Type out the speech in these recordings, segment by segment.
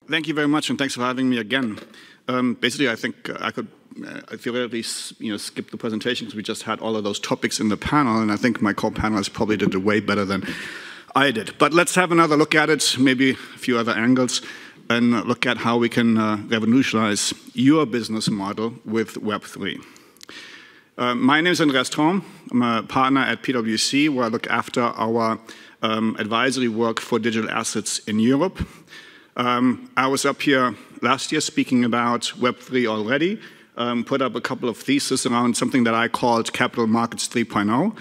Thank you very much, and thanks for having me again. Basically, I think I could theoretically skip the presentation because we just had all of those topics in the panel, and I think my co-panelists probably did it way better than I did. But let's have another look at it, maybe a few other angles, and look at how we can revolutionize your business model with Web3. My name is Andreas Traum. I'm a partner at PwC, where I look after our advisory work for digital assets in Europe. I was up here last year speaking about Web3 already, put up a couple of theses around something that I called Capital Markets 3.0.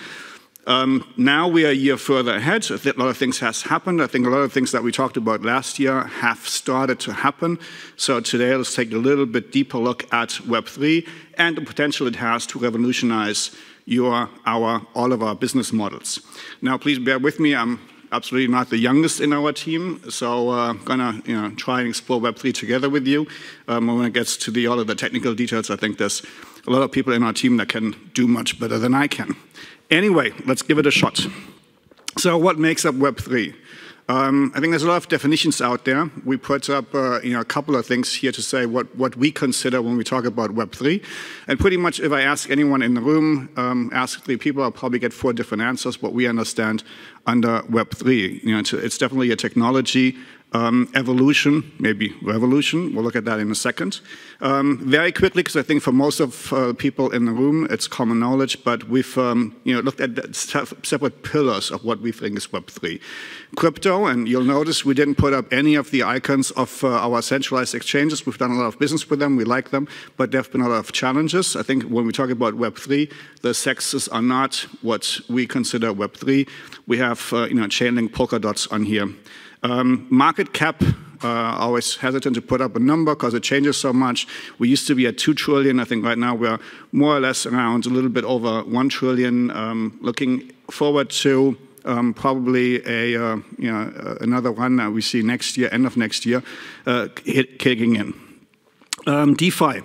Now we are a year further ahead. A lot of things has happened. I think a lot of things that we talked about last year have started to happen. So today let's take a little bit deeper look at Web3 and the potential it has to revolutionize all of our business models. Now please bear with me. I'm absolutely not the youngest in our team, so I'm gonna try and explore Web3 together with you. When it gets to all of the technical details, I think there's a lot of people in our team that can do much better than I can. Anyway, let's give it a shot. So what makes up Web3? I think there's a lot of definitions out there. We put up a couple of things here to say what we consider when we talk about Web3. And pretty much if I ask anyone in the room, ask 3 people, I'll probably get 4 different answers, what we understand under Web3. It's definitely a technology evolution, maybe revolution. We'll look at that in a second. Very quickly, because I think for most of people in the room, it's common knowledge, but we've looked at the separate pillars of what we think is Web3. Crypto, and you'll notice we didn't put up any of the icons of our centralized exchanges. We've done a lot of business with them, we like them, but there have been a lot of challenges. I think when we talk about Web3, the sexes are not what we consider Web3. We have Chainlink, Polkadots on here. Market cap, always hesitant to put up a number because it changes so much. We used to be at 2 trillion. I think right now we're more or less around a little bit over 1 trillion. Looking forward to probably another one that we see next year, end of next year, kicking in. DeFi.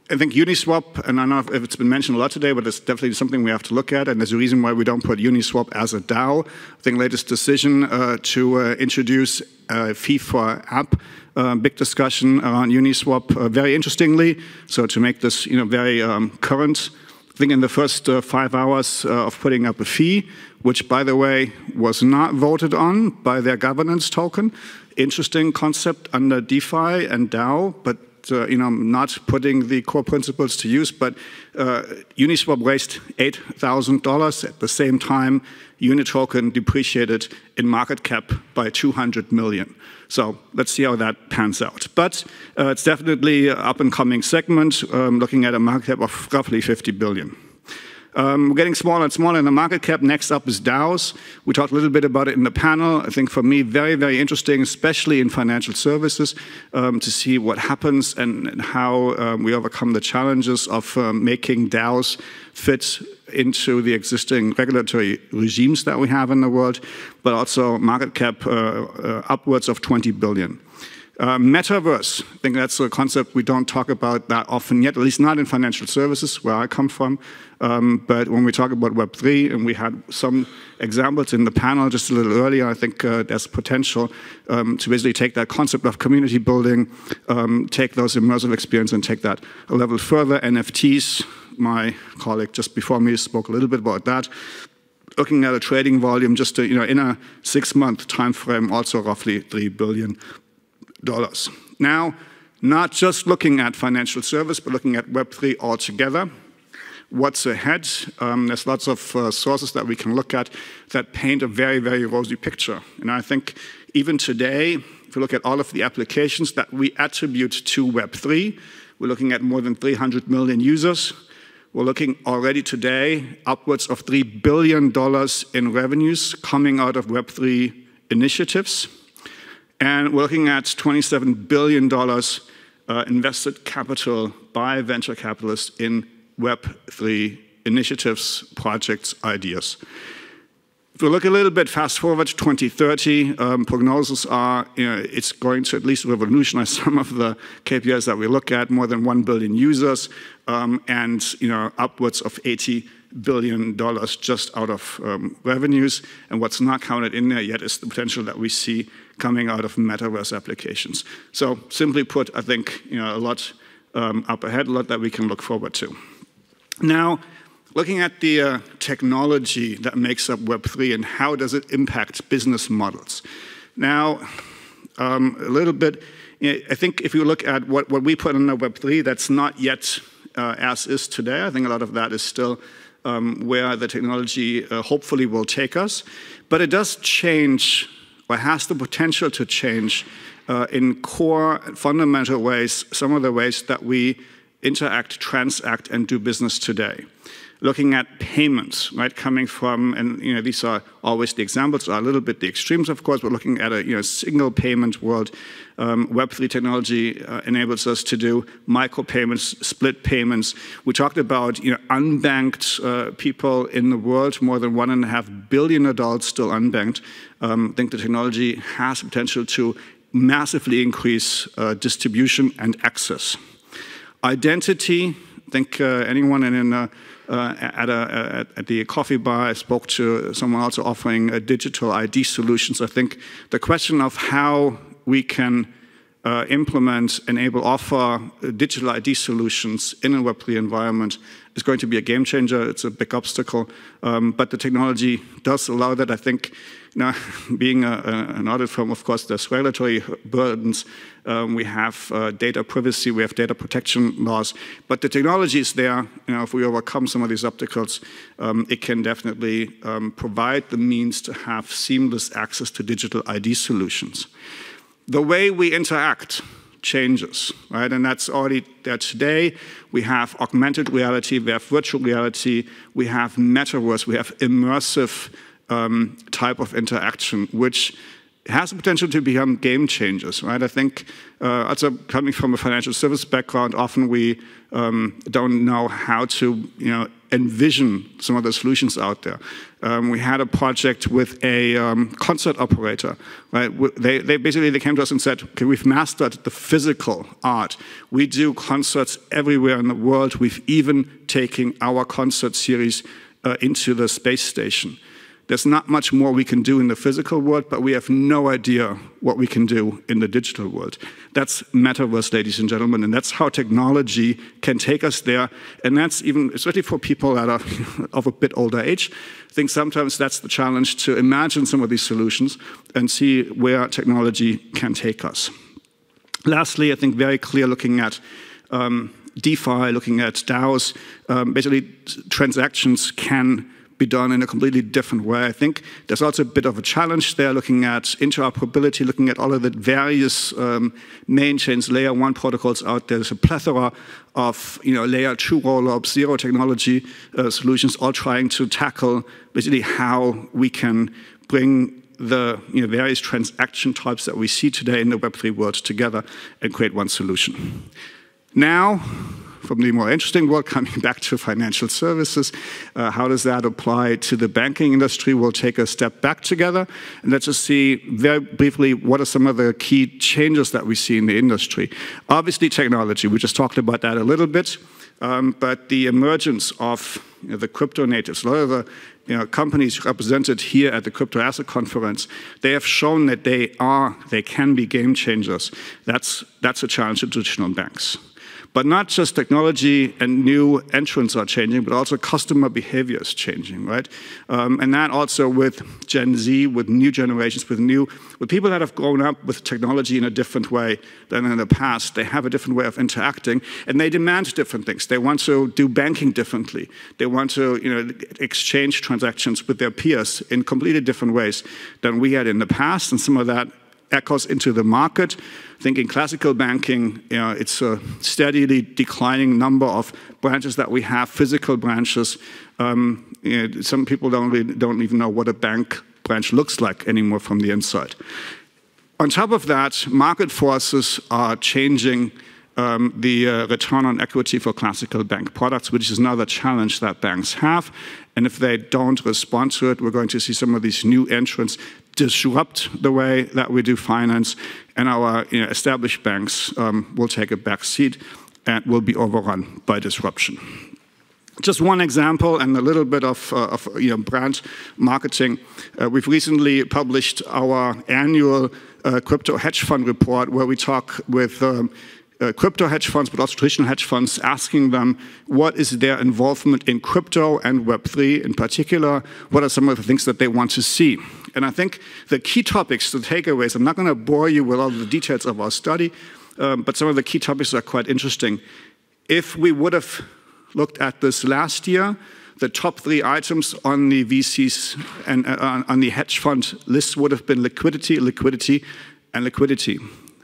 I think Uniswap, and I don't know if it's been mentioned a lot today, but it's definitely something we have to look at, and there's a reason why we don't put Uniswap as a DAO. I think latest decision to introduce a fee for app, big discussion around Uniswap, very interestingly, so to make this very current. I think in the first 5 hours of putting up a fee, which by the way was not voted on by their governance token. Interesting concept under DeFi and DAO, but not putting the core principles to use, but Uniswap raised $8,000 at the same time. Unitoken depreciated in market cap by 200 million. So let's see how that pans out. But it's definitely an up-and-coming segment, looking at a market cap of roughly 50 billion. We're getting smaller and smaller in the market cap. Next up is DAOs. We talked a little bit about it in the panel. I think for me, very, very interesting, especially in financial services, to see what happens and how we overcome the challenges of making DAOs fit into the existing regulatory regimes that we have in the world, but also market cap upwards of 20 billion. Metaverse, I think that's a concept we don't talk about that often yet, at least not in financial services, where I come from. But when we talk about Web3, and we had some examples in the panel just a little earlier, I think there's potential to basically take that concept of community building, take those immersive experiences and take that a level further. NFTs, my colleague just before me spoke a little bit about that. Looking at a trading volume just in a 6-month time frame, also roughly $3 billion. Now, not just looking at financial service, but looking at Web3 altogether. What's ahead? There's lots of sources that we can look at that paint a very, very rosy picture. And I think even today, if you look at all of the applications that we attribute to Web3, we're looking at more than 300 million users. We're looking already today upwards of $3 billion in revenues coming out of Web3 initiatives. And we're looking at $27 billion invested capital by venture capitalists in Web3 initiatives, projects, ideas. If we look a little bit fast forward to 2030, prognosis are it's going to at least revolutionize some of the KPIs that we look at, more than 1 billion users, and upwards of $80 billion just out of revenues. And what's not counted in there yet is the potential that we see coming out of metaverse applications. So simply put, I think a lot up ahead, a lot that we can look forward to. Now, looking at the technology that makes up Web3 and how does it impact business models. Now, a little bit, I think if you look at what we put in Web3, that's not yet as is today. I think a lot of that is still where the technology hopefully will take us. But it does change, or has the potential to change in core, fundamental ways, some of the ways that we interact, transact, and do business today. Looking at payments, right, coming from, and these are always the examples, are a little bit the extremes, of course. We're looking at a single payment world. Web3 technology enables us to do micropayments, split payments. We talked about unbanked people in the world, more than 1.5 billion adults still unbanked. I think the technology has potential to massively increase distribution and access. Identity, I think anyone at the coffee bar, I spoke to someone also offering digital ID solutions. I think the question of how we can implement, enable, offer digital ID solutions in a Web3 environment is going to be a game changer. It's a big obstacle, but the technology does allow that. I think, being an audit firm, of course, there's regulatory burdens. We have data privacy, we have data protection laws, but the technology is there. If we overcome some of these obstacles, it can definitely provide the means to have seamless access to digital ID solutions. The way we interact changes, right? And that's already there today. We have augmented reality, we have virtual reality, we have metaverse, we have immersive type of interaction, which has the potential to become game changers, right? I think, also coming from a financial service background, often we don't know how to, envision some of the solutions out there. We had a project with a concert operator, right? They basically came to us and said, okay, we've mastered the physical art. We do concerts everywhere in the world. We've even taken our concert series into the space station. There's not much more we can do in the physical world, but we have no idea what we can do in the digital world. That's metaverse, ladies and gentlemen, and that's how technology can take us there. And that's even, especially for people that are of a bit older age, I think sometimes that's the challenge, to imagine some of these solutions and see where technology can take us. Lastly, I think very clear, looking at DeFi, looking at DAOs, basically transactions can be done in a completely different way. I think there's also a bit of a challenge there, looking at interoperability, looking at all of the various main chains, layer 1 protocols out there. There's a plethora of layer 2 rollups, zero technology solutions, all trying to tackle basically how we can bring the various transaction types that we see today in the Web3 world together and create one solution. Now, from the more interesting world, coming back to financial services, how does that apply to the banking industry? We'll take a step back together, and let's just see very briefly what are some of the key changes that we see in the industry. Obviously, technology, we just talked about that a little bit, but the emergence of the crypto natives, a lot of the companies represented here at the Crypto Asset Conference, they have shown that they can be game changers. That's a challenge to traditional banks. But not just technology and new entrants are changing, but also customer behavior is changing, right? And that also with Gen Z, with new generations, with people that have grown up with technology in a different way than in the past. They have a different way of interacting, and they demand different things. They want to do banking differently. They want to exchange transactions with their peers in completely different ways than we had in the past, and some of that echoes into the market. I think in classical banking, it's a steadily declining number of branches that we have, physical branches. Some people don't even know what a bank branch looks like anymore from the inside. On top of that, market forces are changing the return on equity for classical bank products, which is another challenge that banks have. And if they don't respond to it, we're going to see some of these new entrants disrupt the way that we do finance, and our established banks will take a back seat and will be overrun by disruption. Just one example and a little bit of brand marketing. We've recently published our annual crypto hedge fund report where we talk with crypto hedge funds, but also traditional hedge funds, asking them what is their involvement in crypto and Web3 in particular, what are some of the things that they want to see. And I think the key topics, the takeaways, I'm not going to bore you with all the details of our study, but some of the key topics are quite interesting. If we would have looked at this last year, the top 3 items on the VCs and on the hedge fund list would have been liquidity, liquidity, and liquidity.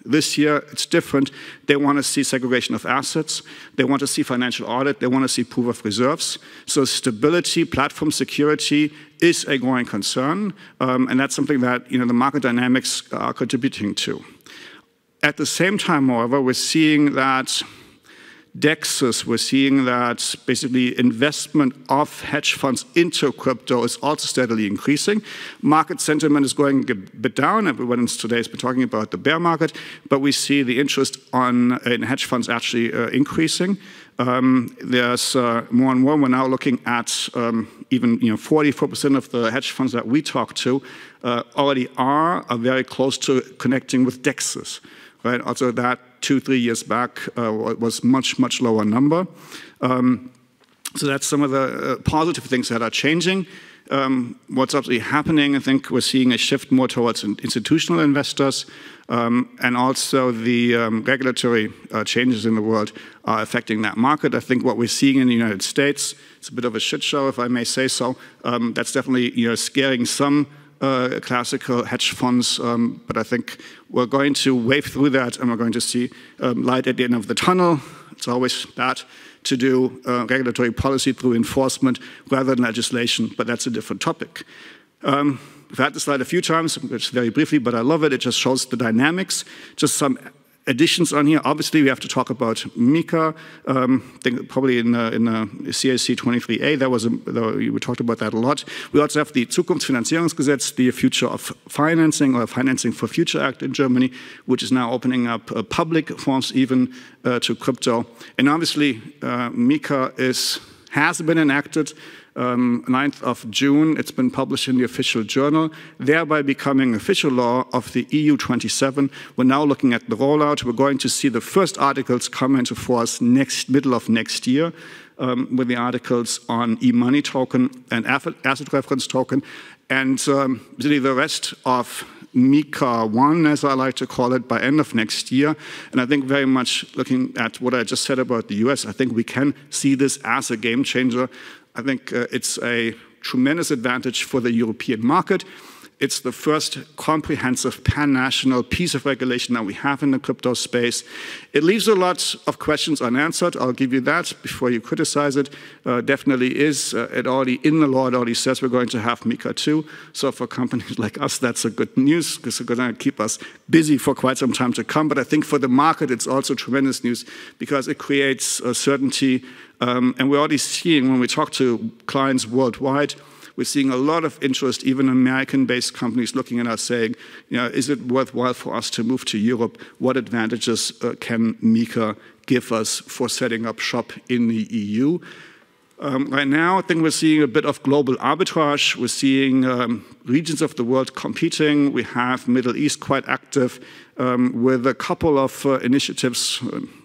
This year, it's different. They want to see segregation of assets. They want to see financial audit. They want to see proof of reserves. So stability, platform security is a growing concern, and that's something that the market dynamics are contributing to. At the same time, however, we're seeing that DEXs, we're seeing that basically investment of hedge funds into crypto is also steadily increasing. Market sentiment is going a bit down. Everyone today has been talking about the bear market, but we see the interest in hedge funds actually increasing. There's more and more. We're now looking at even 44% of the hedge funds that we talk to already are very close to connecting with DEXs. Right? Also, that 2-3 years back was much lower number. So that's some of the positive things that are changing. What's actually happening, I think we're seeing a shift more towards institutional investors, and also the regulatory changes in the world are affecting that market. I think what we're seeing in the United States, it's a bit of a shit show, if I may say so. That's definitely scaring some classical hedge funds, but I think we're going to wave through that and we're going to see light at the end of the tunnel. It's always bad to do regulatory policy through enforcement rather than legislation, but that's a different topic. We've had this slide a few times, just very briefly, but I love it. It just shows the dynamics. Just some additions on here. Obviously, we have to talk about MiCA. I think probably in CAC23B, we talked about that a lot. We also have the Zukunftsfinanzierungsgesetz, the Future of Financing or Financing for Future Act in Germany, which is now opening up public forms even to crypto. And obviously, MiCA has been enacted. 9th of June, it's been published in the official journal, thereby becoming official law of the EU 27. We're now looking at the rollout. We're going to see the first articles come into force middle of next year with the articles on e-money token and asset reference token. And really the rest of MiCA 1, as I like to call it, by end of next year. And I think very much looking at what I just said about the US, I think we can see this as a game changer. I think it's a tremendous advantage for the European market. It's the first comprehensive pan-national piece of regulation that we have in the crypto space. It leaves a lot of questions unanswered. I'll give you that before you criticize it. Definitely is. It already in the law, it already says we're going to have MiCA 2. So for companies like us, that's a good news because it's going to keep us busy for quite some time to come. But I think for the market, it's also tremendous news because it creates certainty. And we're already seeing when we talk to clients worldwide, we're seeing a lot of interest, even American-based companies looking at us saying, is it worthwhile for us to move to Europe? What advantages can MiCA give us for setting up shop in the EU? Right now, I think we're seeing a bit of global arbitrage. We're seeing regions of the world competing. We have Middle East quite active with a couple of initiatives,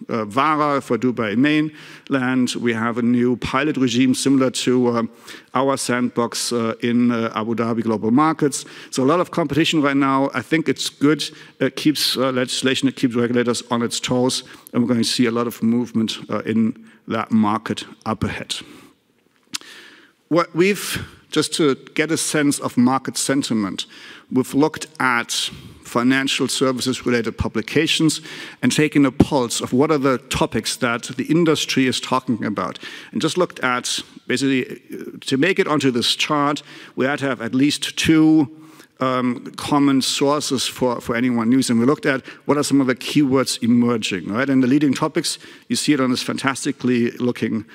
VARA for Dubai mainland. We have a new pilot regime similar to our sandbox in Abu Dhabi global markets. So a lot of competition right now. I think it's good. It keeps legislation, it keeps regulators on its toes, and we're going to see a lot of movement in that market up ahead. What we've, just to get a sense of market sentiment, we've looked at financial services related publications and taken a pulse of what are the topics that the industry is talking about. And just looked at, basically, to make it onto this chart, we had to have at least 2 common sources for anyone news. And we looked at what are some of the keywords emerging, right? And the leading topics, you see it on this fantastically looking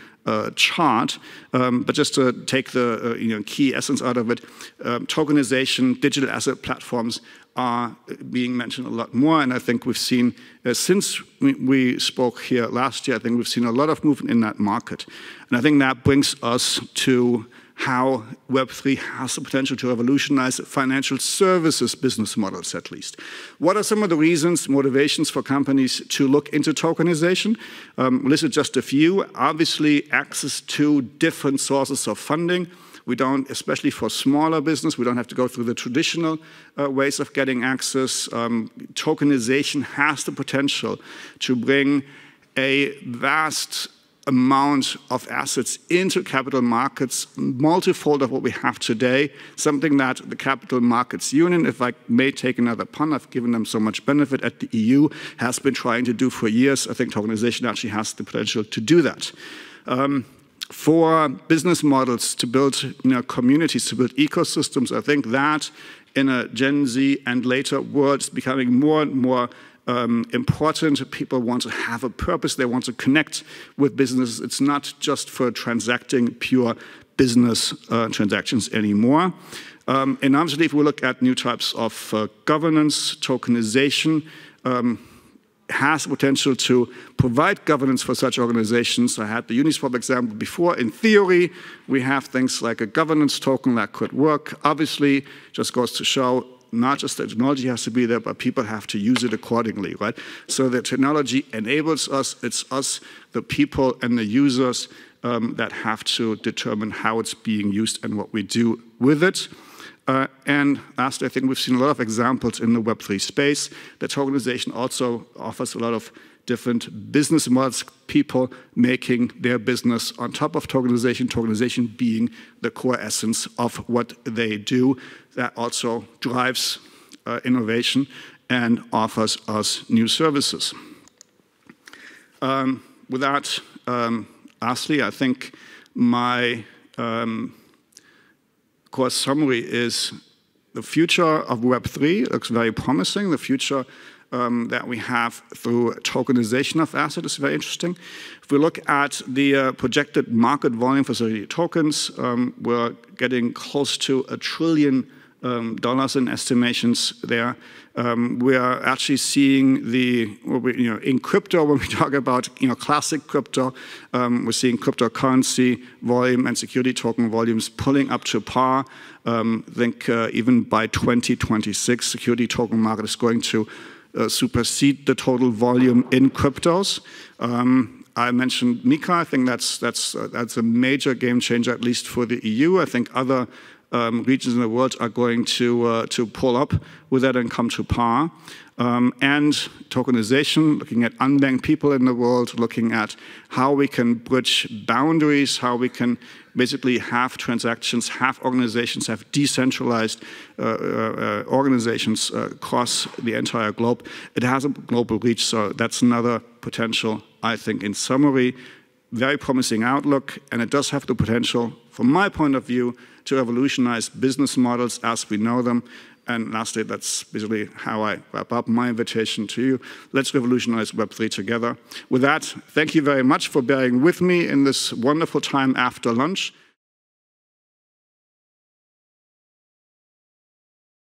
chart. But just to take the key essence out of it, tokenization, digital asset platforms are being mentioned a lot more. And I think we've seen, since we spoke here last year, I think we've seen a lot of movement in that market. And I think that brings us to how Web3 has the potential to revolutionize financial services business models, at least. What are some of the reasons, motivations for companies to look into tokenization? Listed just a few. Obviously, access to different sources of funding. We don't, especially for smaller business, we don't have to go through the traditional ways of getting access. Tokenization has the potential to bring a vast amount of assets into capital markets, multifold of what we have today, something that the Capital Markets Union, if I may take another pun, I've given them so much benefit at the EU, has been trying to do for years. I think tokenization actually has the potential to do that. For business models to build communities, to build ecosystems, I think that in a Gen Z and later world is becoming more and more important. People want to have a purpose. They want to connect with businesses. It's not just for transacting pure business transactions anymore. And obviously, if we look at new types of governance, tokenization has the potential to provide governance for such organizations. I had the Uniswap example before. In theory, we have things like a governance token that could work. Obviously, just goes to show not just the technology has to be there, but people have to use it accordingly, right? So the technology enables us. It's us, the people and the users, that have to determine how it's being used and what we do with it. And lastly, I think we've seen a lot of examples in the Web3 space that tokenization also offers a lot of different business models, people making their business on top of tokenization, tokenization being the core essence of what they do. That also drives innovation and offers us new services. With that, lastly, I think my course summary is the future of Web3 looks very promising. The future that we have through tokenization of assets is very interesting. If we look at the projected market volume for security tokens, we're getting close to $1 trillion in estimations there. We are actually seeing in crypto, when we talk about classic crypto, we're seeing cryptocurrency volume and security token volumes pulling up to par. I think even by 2026, security token market is going to supersede the total volume in cryptos. I mentioned MiCA. I think that's a major game changer, at least for the EU. I think other regions in the world are going to pull up with that and come to par. And tokenization, looking at unbanked people in the world, looking at how we can bridge boundaries, how we can basically have transactions, have organizations, have decentralized organizations across the entire globe. It has a global reach, so that's another potential, I think, in summary. Very promising outlook, and it does have the potential, from my point of view, to revolutionize business models as we know them. And lastly, that's basically how I wrap up my invitation to you. Let's revolutionize Web3 together. With that, thank you very much for bearing with me in this wonderful time after lunch.